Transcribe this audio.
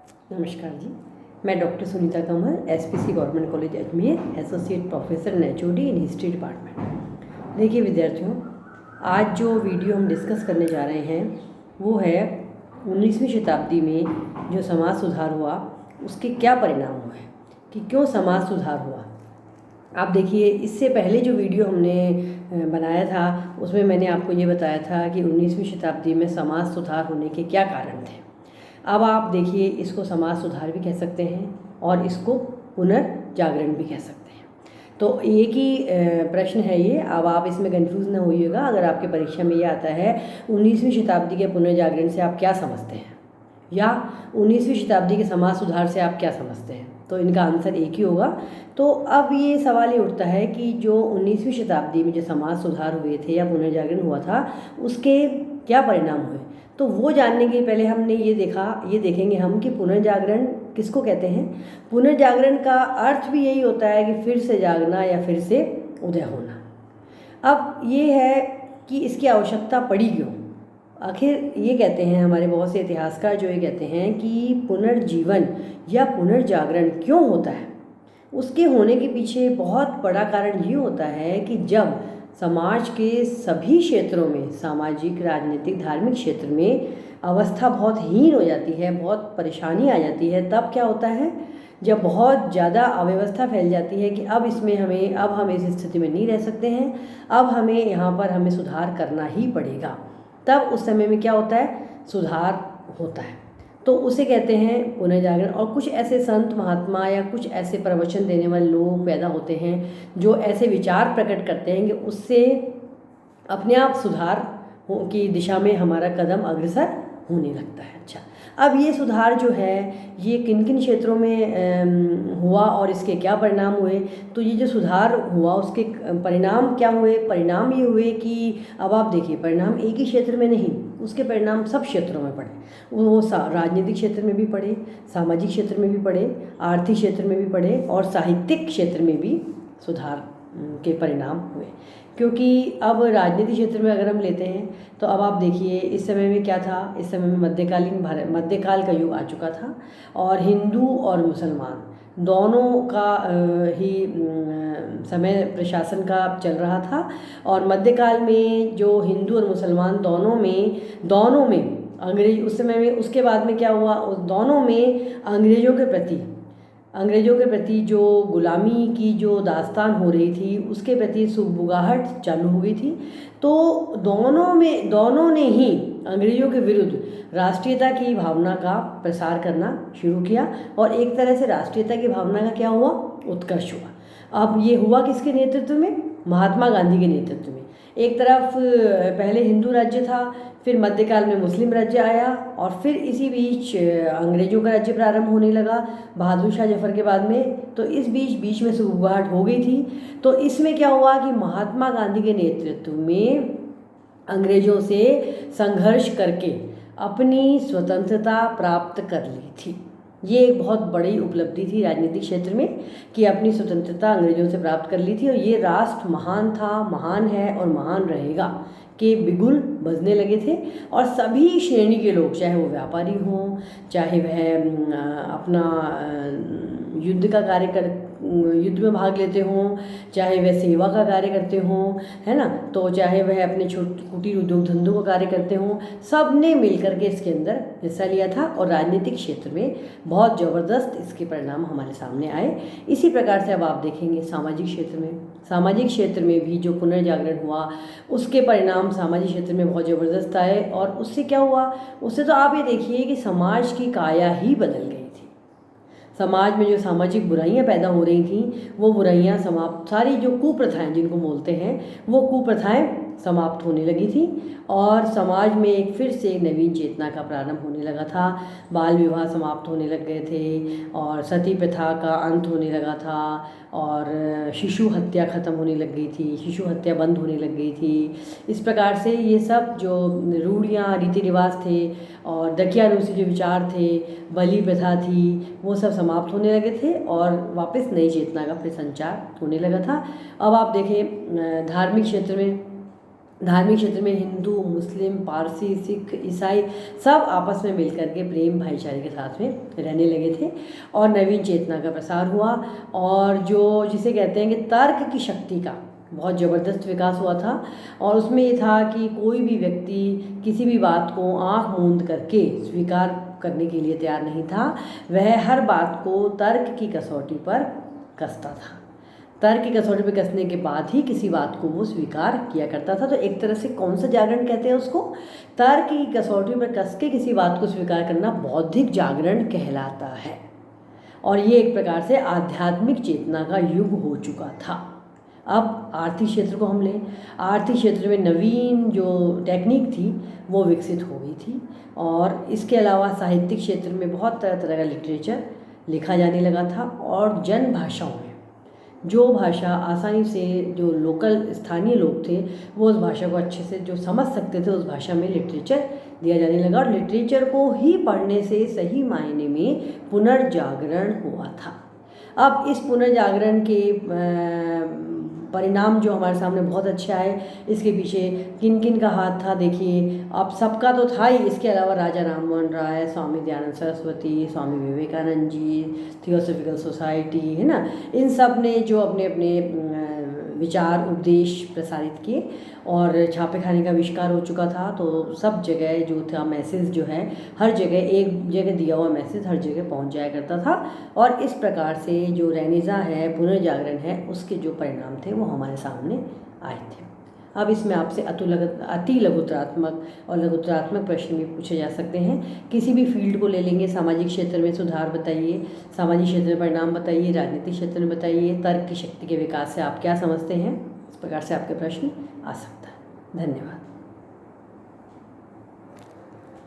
नमस्कार जी। मैं doctor Sunita Kamal, SPC government college Ajmer, associate professor in HOD in history department. देखिए विद्यार्थियों, आज जो वीडियो हम डिस्कस करने जा रहे हैं वो है 19वीं शताब्दी में जो समाज सुधार हुआ उसके क्या परिणाम हुए, कि क्यों समाज सुधार हुआ। आप देखिए, इससे पहले जो वीडियो हमने बनाया था उसमें मैंने आपको ये बताया था कि 19वीं शताब्दी में समाज सुधार होने के क्या कारण थे। अब आप देखिए, इसको समाज सुधार भी कह सकते हैं और इसको पुनर्जागरण भी कह सकते हैं। तो एक ही प्रश्न है ये। अब आप इसमें कंफ्यूज ना होइएगा। अगर आपके परीक्षा में ये आता है 19वीं शताब्दी के पुनर्जागरण से आप क्या समझते हैं या 19वीं शताब्दी के समाज सुधार से आप क्या समझते हैं, तो इनका आंसर एक ही होगा। तो अब ये सवाल ये उठता है कि जो 19वीं शताब्दी में जो समाज सुधार हुए थे या पुनर्जागरण हुआ था उसके क्या परिणाम हुए। तो वो जानने के पहले हमने ये देखेंगे हम कि पुनर्जागरण किसको कहते हैं। पुनर्जागरण का अर्थ भी यही होता है कि फिर से जागना या फिर से उदय होना। अब ये है कि इसकी आवश्यकता पड़ी क्यों। आखिर ये कहते हैं हमारे बहुत से इतिहासकार, जो ये कहते हैं कि पुनर्जीवन या पुनर्जागरण क्यों होता है, उसके होने के पीछे बहुत बड़ा कारण ये होता है कि जब समाज के सभी क्षेत्रों में, सामाजिक, राजनीतिक, धार्मिक क्षेत्र में अवस्था बहुत हीन हो जाती है, बहुत परेशानी आ जाती है, तब क्या होता है, जब बहुत ज़्यादा अव्यवस्था फैल जाती है कि अब हम इस स्थिति में नहीं रह सकते हैं, अब हमें सुधार करना ही पड़ेगा। तब उस समय में क्या होता है, सुधार होता है। तो उसे कहते हैं पुनर्जागरण। और कुछ ऐसे संत महात्मा या कुछ ऐसे प्रवचन देने वाले लोग पैदा होते हैं जो ऐसे विचार प्रकट करते हैं कि उससे अपने आप सुधार की दिशा में हमारा कदम अग्रसर होने लगता है। अच्छा, अब ये सुधार जो है ये किन किन क्षेत्रों में हुआ और इसके क्या परिणाम हुए। तो ये जो सुधार हुआ उसके परिणाम क्या हुए। परिणाम ये हुए कि अब आप देखिए, परिणाम एक ही क्षेत्र में नहीं, उसके परिणाम सब क्षेत्रों में पड़े। वो राजनीतिक क्षेत्र में भी पड़े, सामाजिक क्षेत्र में भी पड़े, आर्थिक क्षेत्र में भी पड़े और साहित्यिक क्षेत्र में भी सुधार के परिणाम हुए। क्योंकि अब राजनीतिक क्षेत्र में अगर हम लेते हैं तो अब आप देखिए, इस समय में क्या था, इस समय में मध्यकाल का युग आ चुका था और हिंदू और मुसलमान दोनों का ही समय प्रशासन का चल रहा था। और मध्यकाल में जो हिंदू और मुसलमान दोनों में अंग्रेज, उस समय में, उसके बाद में क्या हुआ, उस दोनों में अंग्रेज़ों के प्रति जो गुलामी की जो दास्तान हो रही थी उसके प्रति सुगबुगाहट चालू हो गई थी। तो दोनों ने ही अंग्रेज़ों के विरुद्ध राष्ट्रीयता की भावना का प्रसार करना शुरू किया और एक तरह से राष्ट्रीयता की भावना का क्या हुआ, उत्कर्ष हुआ। अब ये हुआ किसके नेतृत्व में, महात्मा गांधी के नेतृत्व में। एक तरफ पहले हिंदू राज्य था, फिर मध्यकाल में मुस्लिम राज्य आया और फिर इसी बीच अंग्रेज़ों का राज्य प्रारंभ होने लगा बहादुर शाह जफर के बाद में। तो इस बीच में सुगबुगाहट हो गई थी। तो इसमें क्या हुआ कि महात्मा गांधी के नेतृत्व में अंग्रेज़ों से संघर्ष करके अपनी स्वतंत्रता प्राप्त कर ली थी। ये एक बहुत बड़ी उपलब्धि थी राजनीतिक क्षेत्र में कि अपनी स्वतंत्रता अंग्रेज़ों से प्राप्त कर ली थी। और ये राष्ट्र महान था, महान है और महान रहेगा के बिगुल बजने लगे थे। और सभी श्रेणी के लोग, चाहे वो व्यापारी हों, चाहे वह अपना युद्ध में भाग लेते हों, चाहे वह सेवा का कार्य करते हों, है ना, तो चाहे वह अपने कुटीर उद्योग धंधों का कार्य करते हों, सब ने मिलकर के इसके अंदर हिस्सा लिया था। और राजनीतिक क्षेत्र में बहुत ज़बरदस्त इसके परिणाम हमारे सामने आए। इसी प्रकार से अब आप देखेंगे सामाजिक क्षेत्र में भी जो पुनर्जागरण हुआ उसके परिणाम सामाजिक क्षेत्र में बहुत ज़बरदस्त आए। और उससे क्या हुआ, उससे तो आप ये देखिए कि समाज की काया ही बदल गई थी। समाज में जो सामाजिक बुराइयां पैदा हो रही थीं वो बुराइयां समाप्त, सारी जो कुप्रथाएं जिनको बोलते हैं वो कुप्रथाएं समाप्त होने लगी थी। और समाज में फिर से एक नवीन चेतना का प्रारंभ होने लगा था। बाल विवाह समाप्त होने लग गए थे और सती प्रथा का अंत होने लगा था और शिशु हत्या खत्म होने लग गई थी, शिशु हत्या बंद होने लग गई थी। इस प्रकार से ये सब जो रूढ़ियाँ, रीति रिवाज थे और दकियानूसी जो विचार थे, बलि प्रथा थी, वो सब समाप्त होने लगे थे और वापस नई चेतना का फिर संचार होने लगा था। अब आप देखें धार्मिक क्षेत्र में धार्मिक क्षेत्र में हिंदू, मुस्लिम, पारसी, सिख, ईसाई सब आपस में मिलकर के प्रेम भाईचारे के साथ में रहने लगे थे और नवीन चेतना का प्रसार हुआ। और जो जिसे कहते हैं कि तर्क की शक्ति का बहुत ज़बरदस्त विकास हुआ था। और उसमें ये था कि कोई भी व्यक्ति किसी भी बात को आँख मूंद करके स्वीकार करने के लिए तैयार नहीं था। वह हर बात को तर्क की कसौटी पर कसता था। तर्क की कसौटी पर कसने के बाद ही किसी बात को वो स्वीकार किया करता था। तो एक तरह से कौन सा जागरण कहते हैं उसको? तर्क की कसौटी पर कस के किसी बात को स्वीकार करना बौद्धिक जागरण कहलाता है। और ये एक प्रकार से आध्यात्मिक चेतना का युग हो चुका था। अब आर्थिक क्षेत्र को हम लें। आर्थिक क्षेत्र में नवीन जो टेक्निक थी वो विकसित हो गई थी। और इसके अलावा साहित्यिक क्षेत्र में बहुत तरह तरह का लिटरेचर लिखा जाने लगा था। और जन भाषाओं में जो भाषा आसानी से जो लोकल स्थानीय लोग थे वो उस भाषा को अच्छे से जो समझ सकते थे, उस भाषा में लिटरेचर दिया जाने लगा। और लिटरेचर को ही पढ़ने से सही मायने में पुनर्जागरण हुआ था। अब इस पुनर्जागरण के परिणाम जो हमारे सामने बहुत अच्छे आए, इसके पीछे किन किन का हाथ था देखिए। अब सबका तो था ही, इसके अलावा राजा राममोहन राय, स्वामी दयानंद सरस्वती, स्वामी विवेकानंद जी, थियोसॉफिकल सोसाइटी, है ना, इन सब ने जो अपने अपने विचार उपदेश प्रसारित किए और छापे खाने का आविष्कार हो चुका था। तो सब जगह जो था मैसेज जो है, हर जगह एक जगह दिया हुआ मैसेज हर जगह पहुंच जाया करता था। और इस प्रकार से जो रेनेसा है, पुनर्जागरण है, उसके जो परिणाम थे वो हमारे सामने आए थे। अब इसमें आपसे अति लघुतरात्मक और लघुतरात्मक प्रश्न भी पूछे जा सकते हैं। किसी भी फील्ड को ले लेंगे, सामाजिक क्षेत्र में सुधार बताइए, सामाजिक क्षेत्र में परिणाम बताइए, राजनीतिक क्षेत्र में बताइए, तर्क की शक्ति के विकास से आप क्या समझते हैं, इस प्रकार से आपके प्रश्न आ सकता है। धन्यवाद।